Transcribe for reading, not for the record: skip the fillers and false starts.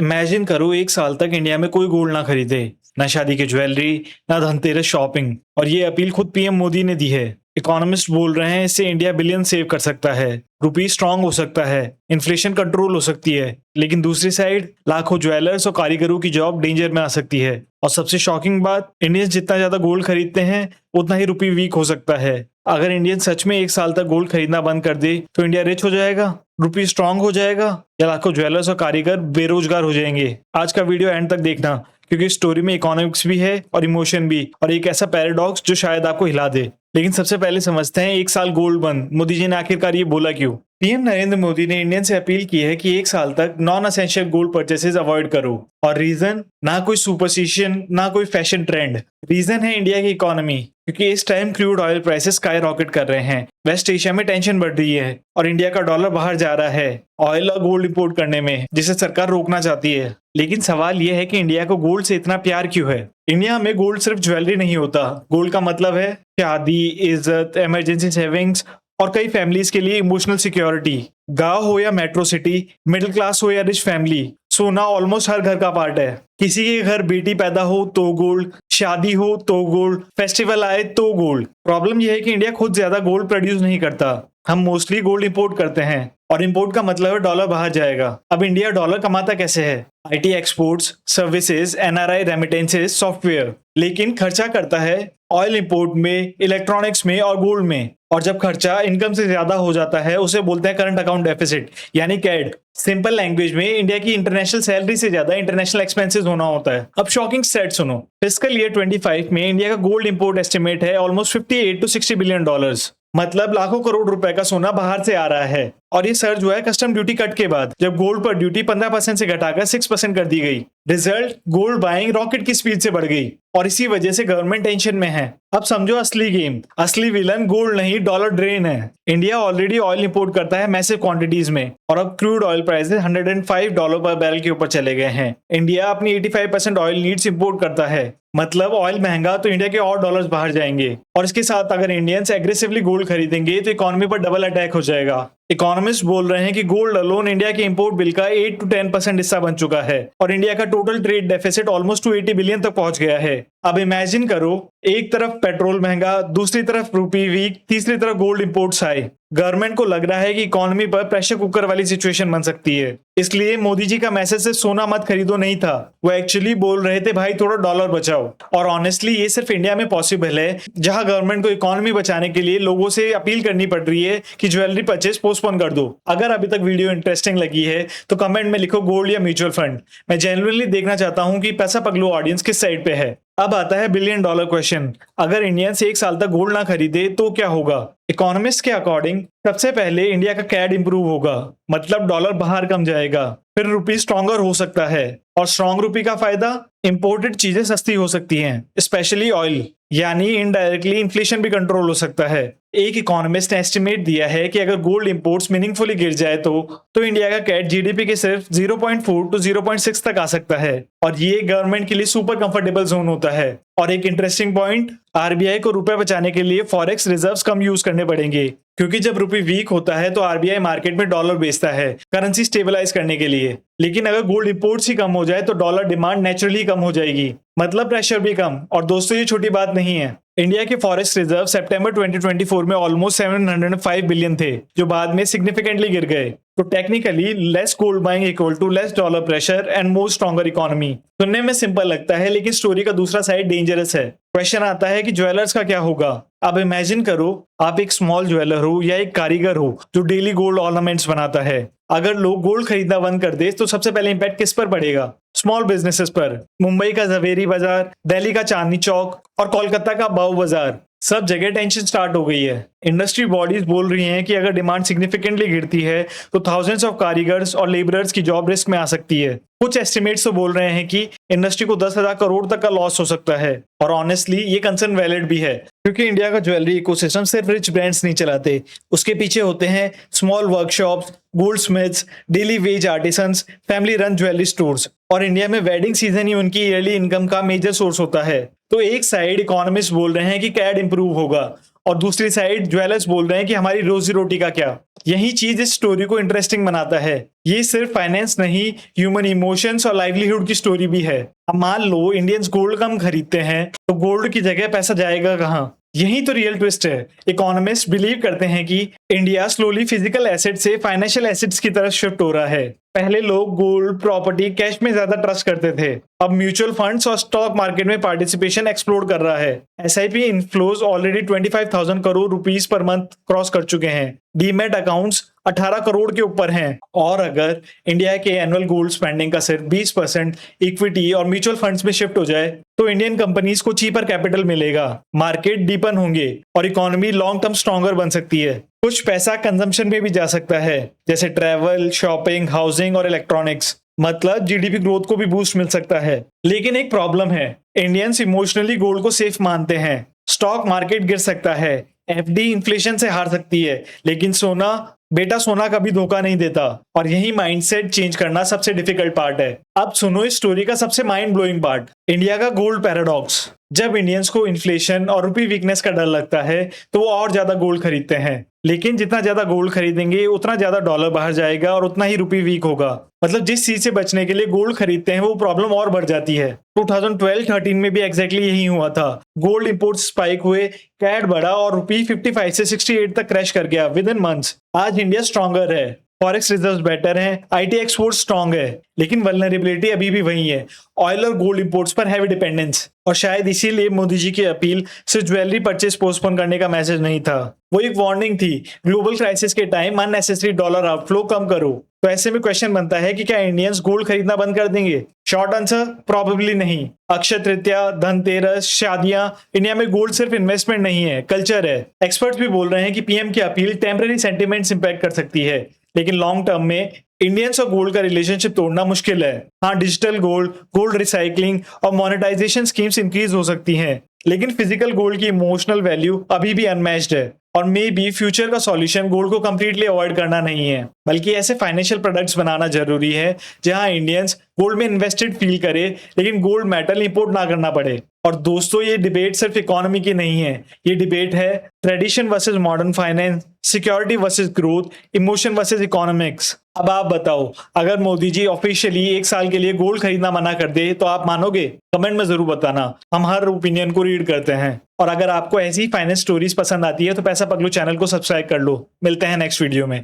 Imagine करो एक साल तक इंडिया में कोई गोल्ड ना खरीदे, ना शादी की ज्वेलरी, ना धनतेरस शॉपिंग। और ये अपील खुद पीएम मोदी ने दी है। इकोनॉमिस्ट बोल रहे हैं इससे इंडिया बिलियन सेव कर सकता है, रुपी स्ट्रांग हो सकता है, इन्फ्लेशन कंट्रोल हो सकती है। लेकिन दूसरी साइड लाखों ज्वेलर्स और कारीगरों की जॉब डेंजर में आ सकती है। और सबसे शॉकिंग बात, इंडियंस जितना ज्यादा गोल्ड खरीदते हैं उतना ही रुपी वीक हो सकता है। अगर इंडियन सच में एक साल तक गोल्ड खरीदना बंद कर दे तो इंडिया रिच हो जाएगा, रुपी स्ट्रांग हो जाएगा, या लाखों ज्वेलर्स और कारीगर बेरोजगार हो जाएंगे। आज का वीडियो एंड तक देखना, क्योंकि स्टोरी में इकोनॉमिक्स भी है और इमोशन भी, और एक ऐसा पैराडॉक्स जो शायद आपको हिला दे। लेकिन सबसे पहले समझते हैं एक साल गोल्ड बंद मोदी जी ने आखिरकार ये बोला क्यों। पीएम नरेंद्र मोदी ने इंडियन से अपील की है कि एक साल तक non essential gold purchases avoid करो। और रीजन ना कोई सुपरस्टिशन, ना कोई फैशन ट्रेंड, रीजन है इंडिया की इकोनॉमी। क्योंकि इस time crude oil prices sky rocket कर रहे हैं, वेस्ट एशिया में टेंशन बढ़ रही है और इंडिया का डॉलर बाहर जा रहा है ऑयल और गोल्ड इंपोर्ट करने में, जिसे सरकार रोकना चाहती है। लेकिन सवाल यह है कि इंडिया को गोल्ड से इतना प्यार क्यों है। इंडिया में गोल्ड सिर्फ ज्वेलरी नहीं होता, गोल्ड का मतलब है शादी, इज्जत, इमरजेंसी सेविंग्स और कई फैमिलीज के लिए इमोशनल सिक्योरिटी। गांव हो या मेट्रो सिटी, मिडिल क्लास हो या रिच फैमिली, सोना ऑलमोस्ट हर घर का पार्ट है। किसी के घर बेटी पैदा हो तो गोल्ड, शादी हो तो गोल्ड, फेस्टिवल आए तो गोल्ड। प्रॉब्लम यह है कि इंडिया खुद ज्यादा गोल्ड प्रोड्यूस नहीं करता, हम मोस्टली गोल्ड इंपोर्ट करते हैं। और इंपोर्ट का मतलब है डॉलर बाहर जाएगा। अब इंडिया डॉलर कमाता कैसे है? IT exports, services, NRI remittances, software. लेकिन खर्चा करता है ऑयल इंपोर्ट में, इलेक्ट्रॉनिक्स में और गोल्ड में। और जब खर्चा इनकम से ज्यादा हो जाता है उसे बोलते हैं करंट अकाउंट डेफिसिट, यानी कैड। सिंपल लैंग्वेज में इंडिया की इंटरनेशनल सैलरी से ज्यादा इंटरनेशनल एक्सपेंसेस होना होता है। अब शॉकिंग स्टेट सुनो, फिस्कल ईयर 25 में इंडिया का गोल्ड इंपोर्ट एस्टिमेट है ऑलमोस्ट 58 to 60 बिलियन डॉलर्स। मतलब लाखों करोड़ रुपए का सोना बाहर से आ रहा है। और ये सर्ज हुआ है कस्टम ड्यूटी कट के बाद, जब गोल्ड पर ड्यूटी 15% से घटाकर 6% कर दी गई। रिजल्ट, गोल्ड बाइंग रॉकेट की स्पीड से बढ़ गई और इसी वजह से गवर्नमेंट टेंशन में है। अब समझो असली गेम, असली विलन गोल्ड नहीं डॉलर ड्रेन है। इंडिया ऑलरेडी ऑयल इंपोर्ट करता है मैसिव क्वांटिटीज में और अब क्रूड ऑयल प्राइसेस $105 पर बैरल के ऊपर चले गए हैं। इंडिया अपनी 85% ऑयल नीड्स इंपोर्ट करता है, मतलब ऑयल महंगा तो इंडिया के और डॉलर्स बाहर जाएंगे। और इसके साथ अगर इंडियंस एग्रेसिवली गोल्ड खरीदेंगे तो इकोनॉमी पर डबल अटैक हो जाएगा। इकोनॉमिस्ट बोल रहे हैं कि गोल्ड अलोन इंडिया के इंपोर्ट बिल का 8 to 10% हिस्सा बन चुका है और इंडिया का total trade deficit almost 280 billion तक पहुंच गया है। अब इमेजिन करो, एक तरफ पेट्रोल महंगा, दूसरी तरफ रुपी वीक, तीसरी तरफ गोल्ड इंपोर्ट्स हाई। गवर्नमेंट को लग रहा है कि इकोनॉमी पर प्रेशर कुकर वाली सिचुएशन बन सकती है। इसलिए मोदी जी का मैसेज से सोना मत खरीदो नहीं था, वो एक्चुअली बोल रहे थे भाई थोड़ा डॉलर बचाओ। और ऑनेस्टली ये सिर्फ इंडिया में पॉसिबल है, जहां गवर्नमेंट को इकोनॉमी बचाने के लिए लोगों से अपील करनी पड़ रही है कि ज्वेलरी परचेज पोस्टपोन कर दो। अगर अभी तक वीडियो इंटरेस्टिंग लगी है तो कमेंट में लिखो गोल्ड या म्यूचुअल फंड। मैं जेन्युइनली देखना चाहता हूं कि पैसा पगलू ऑडियंस किस साइड पे है। अब आता है बिलियन डॉलर क्वेश्चन, अगर इंडियंस एक साल तक गोल्ड ना खरीदे तो क्या होगा? इकोनॉमिस्ट के अकॉर्डिंग सबसे पहले इंडिया का कैड इंप्रूव होगा, मतलब डॉलर बाहर कम जाएगा। फिर रुपी स्ट्रॉन्गर हो सकता है और स्ट्रॉन्ग रुपी का फायदा, इंपोर्टेड चीजें सस्ती हो सकती हैं, स्पेशली ऑयल, यानी इनडायरेक्टली इन्फ्लेशन भी कंट्रोल हो सकता है। एक इकोनॉमिस्ट ने एस्टिमेट दिया है कि अगर गोल्ड इंपोर्ट्स मीनिंगफुली गिर जाए तो इंडिया का कैट जीडीपी के सिर्फ 0.4 to 0.6 तक आ सकता है और ये गवर्नमेंट के लिए सुपर कंफर्टेबल जोन होता है। और एक इंटरेस्टिंग पॉइंट, आरबीआई को रुपए बचाने के लिए फॉरेक्स रिजर्व्स कम यूज करने पड़ेंगे, क्योंकि जब रुपी वीक होता है तो आरबीआई मार्केट में डॉलर बेचता है करेंसी स्टेबलाइज करने के लिए। लेकिन अगर गोल्ड इंपोर्ट्स ही कम हो जाए तो डॉलर डिमांड नेचुरली कम हो जाएगी, मतलब प्रेशर भी कम। और दोस्तों ये छोटी बात नहीं है, इंडिया के फॉरेस्ट रिजर्व सितंबर 2024 में ऑलमोस्ट 705 बिलियन थे, जो बाद में सिग्निफिकेंटली गिर गए। तो technically less gold buying equal to less dollar pressure and more stronger economy. सुनने में सिंपल लगता है लेकिन स्टोरी का दूसरा साइड डेंजरस है। क्वेश्चन आता है कि ज्वेलर्स का क्या होगा? अब इमेजिन करो आप एक स्मॉल ज्वेलर हो या एक कारीगर हो जो डेली गोल्ड ऑर्नामेंट्स बनाता है। अगर लोग गोल्ड खरीदना बंद कर दे तो सबसे पहले इंपैक्ट किस पर पड़ेगा? स्मॉल बिजनेसेस पर। मुंबई का जवेरी बाजार, दिल्ली का चांदनी चौक और कोलकाता का बाउ बाजार, सब जगह टेंशन स्टार्ट हो गई है। इंडस्ट्री बॉडीज बोल रही हैं कि अगर डिमांड सिग्निफिकेंटली गिरती है तो थाउजेंड्स ऑफ कारीगर्स और लेबरर्स की जॉब रिस्क में आ सकती है। कुछ एस्टिमेट्स तो बोल रहे हैं कि इंडस्ट्री को 10,000 करोड़ तक का लॉस हो सकता है। और ऑनेस्टली ये कंसर्न वैलिड भी है, क्योंकि इंडिया का ज्वेलरी इकोसिस्टम सिर्फ रिच ब्रांड्स नहीं चलाते, उसके पीछे होते हैं small workshops, gold Smiths, daily veg artisans, family run jewellery stores. और इंडिया में वेडिंग सीजन ही उनकी ईयरली इनकम का मेजर सोर्स होता है। तो एक साइड इकोनॉमिस्ट बोल रहे हैं कि कैड इंप्रूव होगा और दूसरी साइड ज्वेलर्स बोल रहे हैं कि हमारी रोजी रोटी का क्या। यही चीज इस स्टोरी को इंटरेस्टिंग बनाता है। ये सिर्फ फाइनेंस नहीं, ह्यूमन इमोशंस और लाइवलीहुड की स्टोरी भी है। अब मान लो इंडियंस गोल्ड कम खरीदते हैं तो गोल्ड की जगह पैसा जाएगा कहाँ? यही तो रियल ट्विस्ट है। इकोनॉमिस्ट बिलीव करते हैं कि इंडिया स्लोली फिजिकल एसेट से फाइनेंशियल एसेट्स की तरफ शिफ्ट हो रहा है। पहले लोग गोल्ड, प्रॉपर्टी, कैश में ज्यादा ट्रस्ट करते थे। अब म्यूचुअल फंड्स और स्टॉक मार्केट में पार्टिसिपेशन एक्सप्लोर कर रहा है। SIP inflows already 25,000 crore rupees per month cross कर चुके हैं। डीमैट अकाउंट्स 18 करोड़ के ऊपर हैं। और अगर इंडिया के एनुअल गोल्ड स्पेंडिंग का सिर्फ 20% इक्विटी और म्यूचुअल फंड्स में शिफ्ट हो जाए तो इंडियन कंपनीज को चीपर कैपिटल मिलेगा, मार्केट डीपन होंगे और इकोनॉमी लॉन्ग टर्म स्ट्रॉन्गर बन सकती है। कुछ पैसा कंजम्पशन में भी जा सकता है, जैसे ट्रैवल, शॉपिंग, हाउसिंग और इलेक्ट्रॉनिक्स। मतलब जीडीपी ग्रोथ को भी बूस्ट मिल सकता है। लेकिन एक प्रॉब्लम है, इंडियंस इमोशनली गोल्ड को सेफ मानते हैं। स्टॉक मार्केट गिर सकता है, एफडी इन्फ्लेशन से हार सकती है, लेकिन सोना कभी धोखा नहीं देता। और यही माइंडसेट चेंज करना सबसे डिफिकल्ट पार्ट है। अब सुनो इस स्टोरी का सबसे माइंड ब्लोइंग पार्ट, इंडिया का गोल्ड पैराडॉक्स। जब इंडियंस को इन्फ्लेशन और रुपी वीकनेस का डर लगता है तो वो और ज्यादा गोल्ड खरीदते हैं। लेकिन जितना ज्यादा गोल्ड खरीदेंगे उतना ज्यादा डॉलर बाहर जाएगा और उतना ही रुपी वीक होगा। मतलब जिस चीज से बचने के लिए गोल्ड खरीदते हैं वो प्रॉब्लम और बढ़ जाती है। 2012-13 में भी एग्जैक्टली यही हुआ था। गोल्ड इंपोर्ट स्पाइक हुए, कैट बढ़ा और रुपी 55 से 68 तक क्रैश कर गया विद इन मंथ्स। आज इंडिया स्ट्रॉन्गर है, फॉरेक्स रिजर्व्स बेटर हैं, आईटी एक्सपोर्ट स्ट्रांग है, लेकिन वल्नरेबिलिटी अभी भी वही है, ऑयल और गोल्ड इंपोर्ट्स पर हैवी डिपेंडेंस। और शायद इसीलिए मोदी जी की अपील सिर्फ ज्वेलरी परचेज पोस्टपोन करने का मैसेज नहीं था, वो एक वार्निंग थी। ग्लोबल क्राइसिस के टाइम अननेसेसरी डॉलर आउटफ्लो कम करो। तो ऐसे में क्वेश्चन बनता है कि क्या इंडियंस गोल्ड खरीदना बंद कर देंगे? शॉर्ट आंसर, प्रोबेबली नहीं। अक्षय तृतीया, धनतेरस, शादियां, इंडिया में गोल्ड सिर्फ इन्वेस्टमेंट नहीं है, कल्चर है। एक्सपर्ट्स भी बोल रहे हैं कि पीएम की अपील टेम्पररी सेंटिमेंट्स इंपैक्ट कर सकती है, लेकिन लॉन्ग टर्म में इंडियंस और गोल्ड का रिलेशनशिप तोड़ना मुश्किल है। हाँ, डिजिटल गोल्ड, गोल्ड रिसाइकलिंग और मोनेटाइजेशन स्कीम्स इंक्रीज हो सकती हैं, लेकिन फिजिकल गोल्ड की इमोशनल वैल्यू अभी भी अनमैच्ड है। और मे बी फ्यूचर का सॉल्यूशन गोल्ड को कंप्लीटली अवॉइड करना नहीं है, बल्कि ऐसे फाइनेंशियल प्रोडक्ट्स बनाना जरूरी है जहां इंडियंस गोल्ड में इन्वेस्टेड फील करे, लेकिन गोल्ड मेटल इंपोर्ट ना करना पड़े। और दोस्तों, ये डिबेट सिर्फ इकोनॉमी की नहीं है, ये डिबेट है tradition versus modern finance, security versus growth, emotion versus economics. अब आप बताओ, अगर मोदी जी ऑफिशियली 1 साल के लिए गोल्ड खरीदना मना कर दे तो आप मानोगे? कमेंट में जरूर बताना, हम हर ओपिनियन को रीड करते हैं। और अगर आपको ऐसी फाइनेंस स्टोरीज पसंद आती है तो पैसा पगलू चैनल को सब्सक्राइब कर लो। मिलते हैं नेक्स्ट वीडियो में।